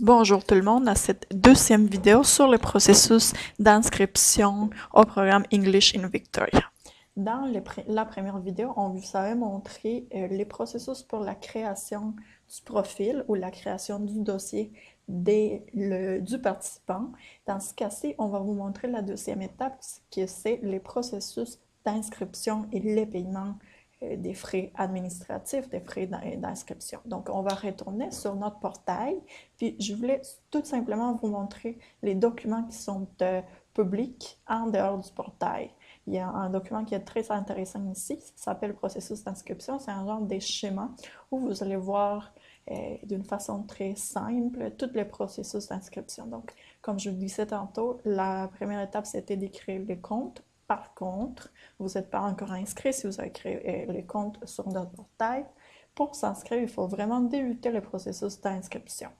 Bonjour tout le monde à cette deuxième vidéo sur le processus d'inscription au programme English in Victoria. Dans la première vidéo, on vous avait montré les processus pour la création du profil ou la création du dossier du participant. Dans ce cas-ci, on va vous montrer la deuxième étape, qui c'est les processus d'inscription et les paiements des frais administratifs, des frais d'inscription. Donc, on va retourner sur notre portail, puis je voulais tout simplement vous montrer les documents qui sont publics en dehors du portail. Il y a un document qui est très intéressant ici, qui s'appelle processus d'inscription. C'est un genre de schéma où vous allez voir d'une façon très simple tous les processus d'inscription. Donc, comme je vous disais tantôt, la première étape, c'était d'écrire les comptes. Par contre, vous n'êtes pas encore inscrit si vous avez créé les comptes sur notre portail. Pour s'inscrire, il faut vraiment débuter le processus d'inscription.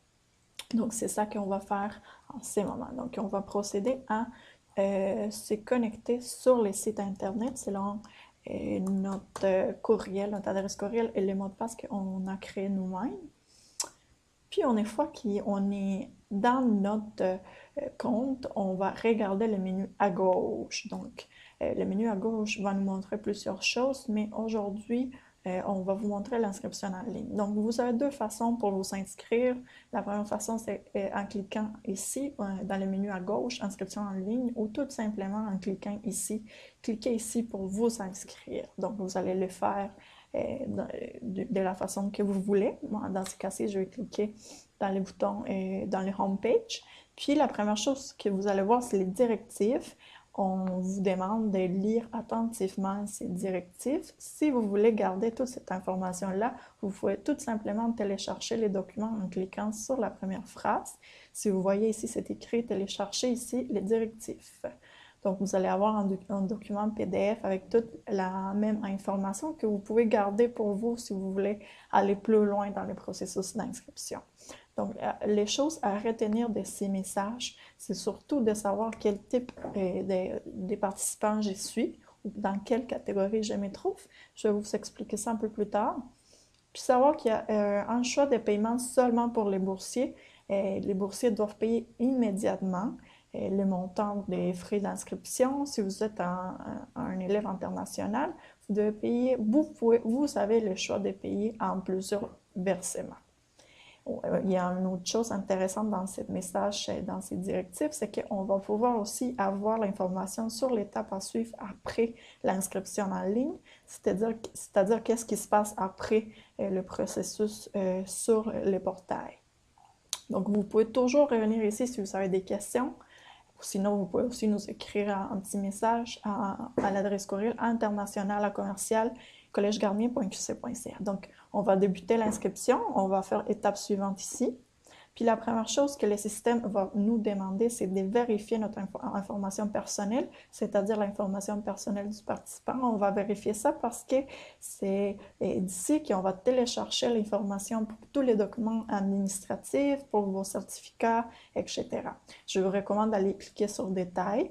Donc, c'est ça qu'on va faire en ce moment. Donc, on va procéder à se connecter sur les sites Internet selon notre courriel, notre adresse courriel et les mots de passe qu'on a créés nous-mêmes. Puis, une fois qu'on est dans notre compte, on va regarder le menu à gauche. Donc, le menu à gauche va nous montrer plusieurs choses, mais aujourd'hui, on va vous montrer l'inscription en ligne. Donc, vous avez deux façons pour vous inscrire. La première façon, c'est en cliquant ici, dans le menu à gauche, inscription en ligne, ou tout simplement en cliquant ici. Cliquez ici pour vous inscrire. Donc, vous allez le faire de la façon que vous voulez. Moi, dans ce cas-ci, je vais cliquer dans les boutons dans le home page. Puis, la première chose que vous allez voir, c'est les directives. On vous demande de lire attentivement ces directives. Si vous voulez garder toute cette information-là, vous pouvez tout simplement télécharger les documents en cliquant sur la première phrase. Si vous voyez ici, c'est écrit « Télécharger ici les directives ». Donc, vous allez avoir un document PDF avec toute la même information que vous pouvez garder pour vous si vous voulez aller plus loin dans le processus d'inscription. Donc, les choses à retenir de ces messages, c'est surtout de savoir quel type de participants je suis ou dans quelle catégorie je me trouve. Je vais vous expliquer ça un peu plus tard. Puis savoir qu'il y a un choix de paiement seulement pour les boursiers. Les boursiers doivent payer immédiatement le montant des frais d'inscription. Si vous êtes un élève international, vous devez payer, vous avez le choix de payer en plusieurs versements. Il y a une autre chose intéressante dans ce message, dans ces directives, c'est qu'on va pouvoir aussi avoir l'information sur l'étape à suivre après l'inscription en ligne, c'est-à-dire qu'est-ce qui se passe après le processus sur le portail. Donc, vous pouvez toujours revenir ici si vous avez des questions. Sinon, vous pouvez aussi nous écrire un petit message à l'adresse courriel international@commercial-collegegarnier.qc.ca. Donc, on va débuter l'inscription. On va faire étape suivante ici. Puis la première chose que le système va nous demander, c'est de vérifier notre information personnelle, c'est-à-dire l'information personnelle du participant. On va vérifier ça parce que c'est d'ici qu'on va télécharger l'information pour tous les documents administratifs, pour vos certificats, etc. Je vous recommande d'aller cliquer sur « Détails ».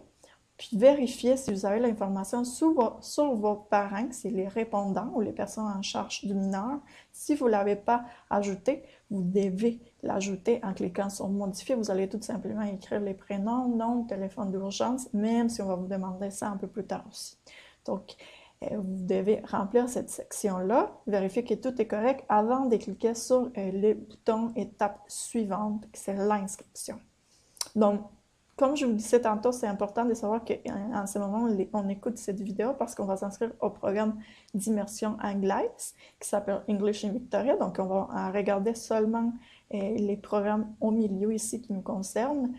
Puis vérifier si vous avez l'information sur vos parents, c'est les répondants ou les personnes en charge du mineur. Si vous ne l'avez pas ajouté, vous devez l'ajouter en cliquant sur « Modifier ». Vous allez tout simplement écrire les prénoms, nom, téléphone d'urgence, même si on va vous demander ça un peu plus tard aussi. Donc, vous devez remplir cette section-là, vérifier que tout est correct avant de cliquer sur le bouton « Étape suivante », c'est l'inscription. Donc, comme je vous disais tantôt, c'est important de savoir qu'en ce moment, on écoute cette vidéo parce qu'on va s'inscrire au programme d'immersion anglaise qui s'appelle English in Victoria. Donc, on va regarder seulement les programmes au milieu ici qui nous concernent.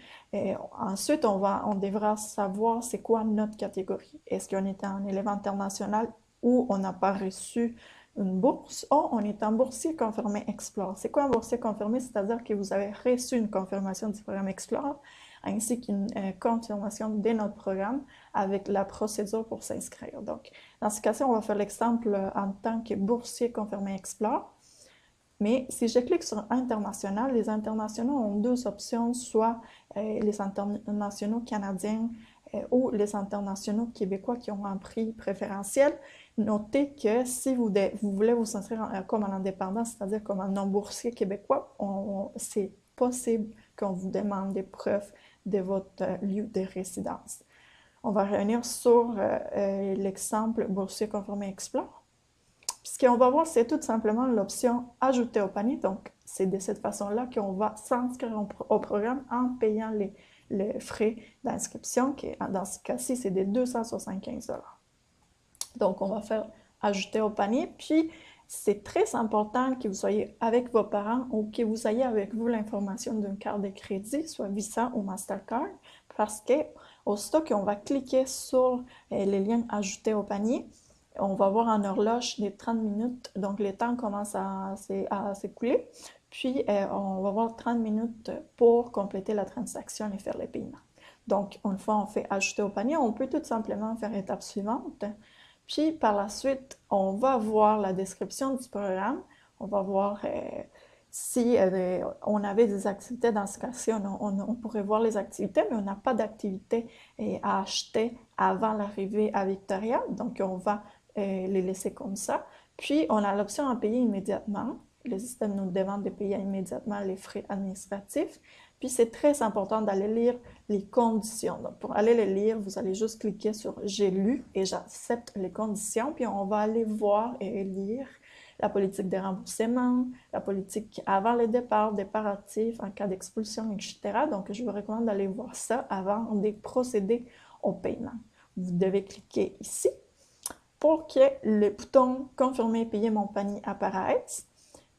Ensuite, on devra savoir c'est quoi notre catégorie. Est-ce qu'on est un élève international ou on n'a pas reçu une bourse, ou on est un boursier confirmé Explore. C'est quoi un boursier confirmé? C'est-à-dire que vous avez reçu une confirmation du programme Explore, ainsi qu'une confirmation de notre programme avec la procédure pour s'inscrire. Donc, dans ce cas-ci, on va faire l'exemple en tant que boursier confirmé Explore. Mais si je clique sur International, les internationaux ont deux options, soit les internationaux canadiens ou les internationaux québécois qui ont un prix préférentiel. Notez que si vous voulez vous inscrire comme un indépendant, c'est-à-dire comme un non-boursier québécois, c'est possible qu'on vous demande des preuves de votre lieu de résidence. On va revenir sur l'exemple boursier conformé Explore. Puis ce qu'on va voir, c'est tout simplement l'option « Ajouter au panier ». Donc, c'est de cette façon-là qu'on va s'inscrire au programme en payant les frais d'inscription, qui dans ce cas-ci, c'est de 275 $. Donc, on va faire « Ajouter au panier ». Puis, c'est très important que vous soyez avec vos parents ou que vous ayez avec vous l'information d'une carte de crédit, soit Visa ou Mastercard, parce que aussitôt qu'on va cliquer sur les liens « Ajouter au panier », on va voir en horloge des 30 minutes, donc le temps commence à s'écouler. Puis, on va voir 30 minutes pour compléter la transaction et faire les paiements. Donc, une fois on fait « Ajouter au panier », on peut tout simplement faire l'étape suivante. Puis, par la suite, on va voir la description du programme. On va voir si on avait des activités. Dans ce cas-ci, on pourrait voir les activités, mais on n'a pas d'activité à acheter avant l'arrivée à Victoria. Donc, on va les laisser comme ça. Puis, on a l'option à payer immédiatement. Le système nous demande de payer immédiatement les frais administratifs. Puis, c'est très important d'aller lire les conditions. Donc, pour aller les lire, vous allez juste cliquer sur « J'ai lu » et « J'accepte les conditions ». Puis, on va aller voir et lire la politique de remboursement, la politique avant le départ, déparatif, en cas d'expulsion, etc. Donc, je vous recommande d'aller voir ça avant de procéder au paiement. Vous devez cliquer ici pour que le bouton « Confirmer payer mon panier » apparaisse.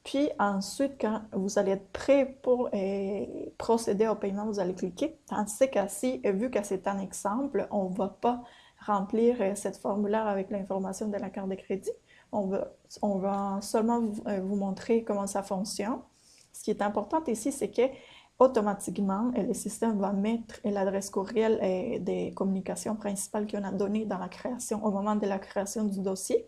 Puis ensuite, quand vous allez être prêt pour procéder au paiement, vous allez cliquer. Dans ce cas-ci, vu que c'est un exemple, on ne va pas remplir cette formulaire avec l'information de la carte de crédit. On va seulement vous montrer comment ça fonctionne. Ce qui est important ici, c'est que automatiquement, le système va mettre l'adresse courriel des communications principales qu'on a données dans la création, au moment de la création du dossier.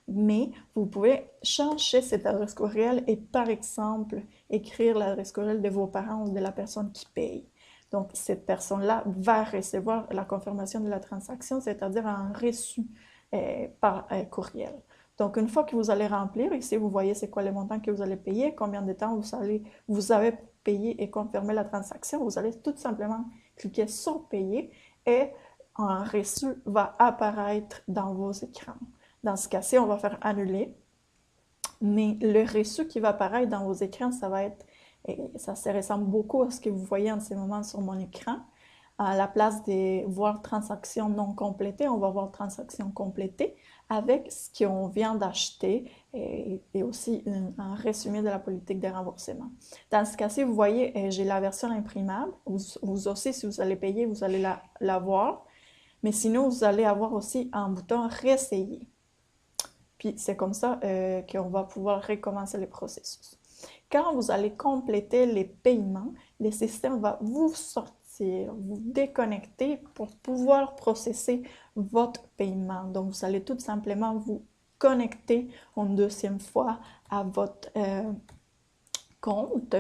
Mais vous pouvez changer cette adresse courriel et, par exemple, écrire l'adresse courriel de vos parents ou de la personne qui paye. Donc, cette personne-là va recevoir la confirmation de la transaction, c'est-à-dire un reçu par courriel. Donc, une fois que vous allez remplir, ici, vous voyez c'est quoi le montant que vous allez payer, combien de temps vous avez payé et confirmé la transaction. Vous allez tout simplement cliquer sur « Payer » et un reçu va apparaître dans vos écrans. Dans ce cas-ci, on va faire « Annuler ». Mais le reçu qui va apparaître dans vos écrans, ça se ressemble beaucoup à ce que vous voyez en ce moment sur mon écran. À la place de voir « Transaction non complétée », on va voir « Transaction complétée » avec ce qu'on vient d'acheter et aussi un résumé de la politique de remboursement. Dans ce cas-ci, vous voyez, j'ai la version imprimable. Vous aussi, si vous allez payer, vous allez la voir. Mais sinon, vous allez avoir aussi un bouton « Réessayer ». Puis c'est comme ça qu'on va pouvoir recommencer le processus. Quand vous allez compléter les paiements, le système va vous sortir, vous déconnecter pour pouvoir processer votre paiement. Donc, vous allez tout simplement vous connecter une deuxième fois à votre compte.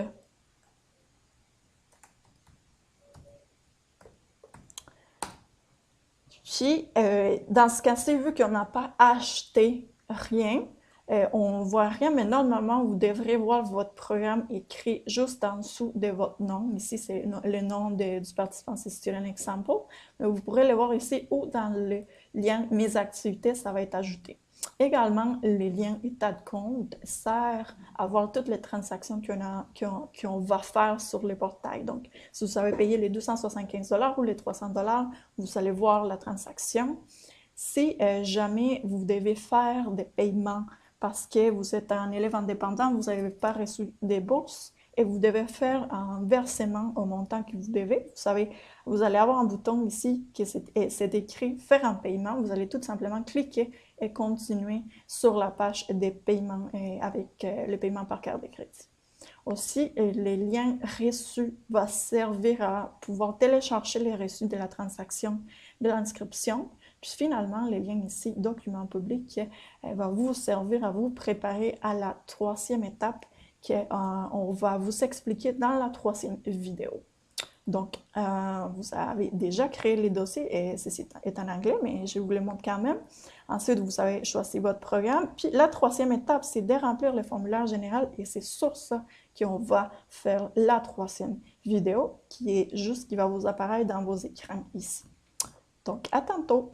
Puis, dans ce cas-ci, vu qu'on n'a pas acheté rien, on ne voit rien, mais normalement, vous devrez voir votre programme écrit juste en dessous de votre nom. Ici, c'est le nom du participant, c'est Student Example. Mais vous pourrez le voir ici ou dans le lien « Mes activités », ça va être ajouté. Également, le lien « État de compte » sert à voir toutes les transactions qu'on va faire sur le portail. Donc, si vous avez payé les 275 $ ou les 300 $, vous allez voir la transaction. Si jamais vous devez faire des paiements parce que vous êtes un élève indépendant, vous n'avez pas reçu des bourses et vous devez faire un versement au montant que vous devez, vous allez avoir un bouton ici qui c'est écrit « Faire un paiement ». Vous allez tout simplement cliquer et continuer sur la page des paiements avec le paiement par carte de crédit. Aussi, le lien reçu va servir à pouvoir télécharger les reçus de la transaction de l'inscription. Puis finalement, le lien ici, document public, va vous servir à vous préparer à la troisième étape qu'on va vous expliquer dans la troisième vidéo. Donc, vous avez déjà créé les dossiers et ceci est en anglais, mais je vous les montre quand même. Ensuite, vous avez choisi votre programme. Puis la troisième étape, c'est de remplir le formulaire général et c'est sur ça qu'on va faire la troisième vidéo qui est juste qui va vous apparaître dans vos écrans ici. Donc, à tantôt!